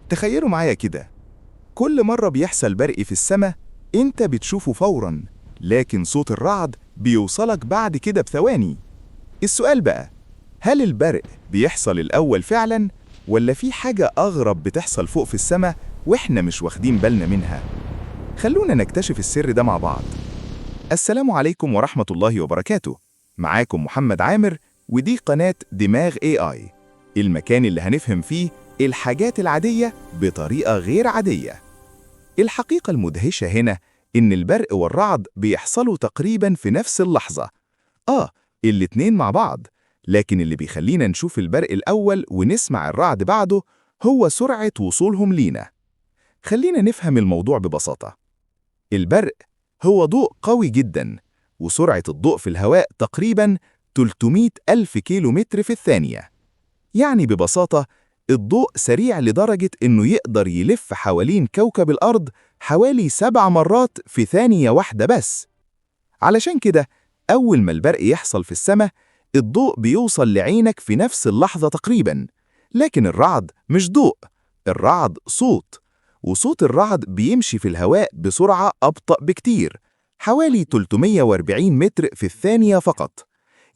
تخيلوا معايا كده، كل مرة بيحصل برق في السماء انت بتشوفه فوراً، لكن صوت الرعد بيوصلك بعد كده بثواني. السؤال بقى، هل البرق بيحصل الأول فعلاً، ولا في حاجة أغرب بتحصل فوق في السماء وإحنا مش واخدين بالنا منها؟ خلونا نكتشف السر ده مع بعض. السلام عليكم ورحمة الله وبركاته. معاكم محمد عامر، ودي قناة دماغ AI، المكان اللي هنفهم فيه الحاجات العادية بطريقة غير عادية. الحقيقة المدهشة هنا إن البرق والرعد بيحصلوا تقريباً في نفس اللحظة. الاتنين مع بعض، لكن اللي بيخلينا نشوف البرق الأول ونسمع الرعد بعده هو سرعة وصولهم لينا. خلينا نفهم الموضوع ببساطة. البرق هو ضوء قوي جدا، وسرعة الضوء في الهواء تقريباً 300 ألف كيلومتر في الثانية. يعني ببساطة الضوء سريع لدرجة إنه يقدر يلف حوالين كوكب الأرض حوالي 7 مرات في ثانية واحدة بس. علشان كده أول ما البرق يحصل في السماء، الضوء بيوصل لعينك في نفس اللحظة تقريباً. لكن الرعد مش ضوء، الرعد صوت، وصوت الرعد بيمشي في الهواء بسرعة أبطأ بكتير، حوالي 340 متر في الثانية فقط،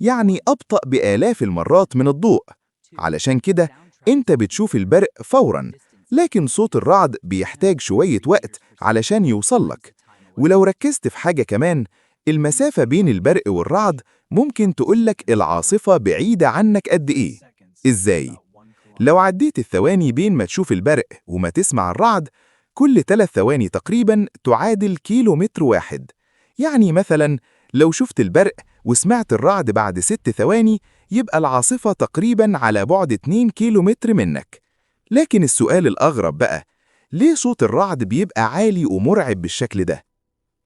يعني أبطأ بآلاف المرات من الضوء. علشان كده أنت بتشوف البرق فوراً، لكن صوت الرعد بيحتاج شوية وقت علشان يوصلك. ولو ركزت في حاجة كمان، المسافة بين البرق والرعد ممكن تقولك العاصفة بعيدة عنك قد إيه. إزاي؟ لو عديت الثواني بين ما تشوف البرق وما تسمع الرعد، كل 3 ثواني تقريباً تعادل كيلومتر واحد. يعني مثلاً لو شفت البرق وسمعت الرعد بعد 6 ثواني، يبقى العاصفة تقريباً على بعد 2 كيلومتر منك. لكن السؤال الأغرب بقى، ليه صوت الرعد بيبقى عالي ومرعب بالشكل ده؟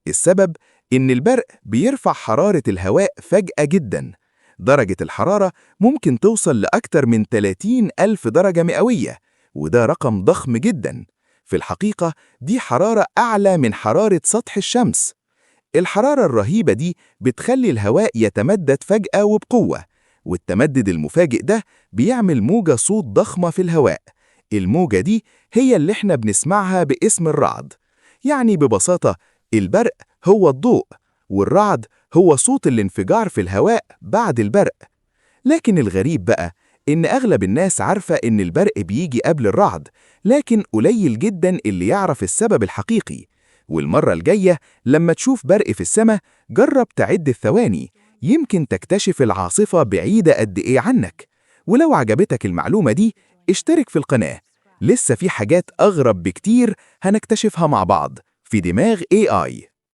السبب إن البرق بيرفع حرارة الهواء فجأة جداً. درجة الحرارة ممكن توصل لأكتر من 30 ألف درجة مئوية، وده رقم ضخم جداً. في الحقيقة دي حرارة أعلى من حرارة سطح الشمس. الحرارة الرهيبة دي بتخلي الهواء يتمدد فجأة وبقوة، والتمدد المفاجئ ده بيعمل موجة صوت ضخمة في الهواء. الموجة دي هي اللي احنا بنسمعها باسم الرعد. يعني ببساطة البرق هو الضوء، والرعد هو صوت الانفجار في الهواء بعد البرق. لكن الغريب بقى إن أغلب الناس عارفة إن البرق بيجي قبل الرعد، لكن قليل جدا اللي يعرف السبب الحقيقي. والمرة الجاية لما تشوف برق في السماء، جرب تعد الثواني، يمكن تكتشف العاصفة بعيدة قد إيه عنك. ولو عجبتك المعلومة دي، اشترك في القناة، لسه في حاجات أغرب بكتير هنكتشفها مع بعض في دماغ AI.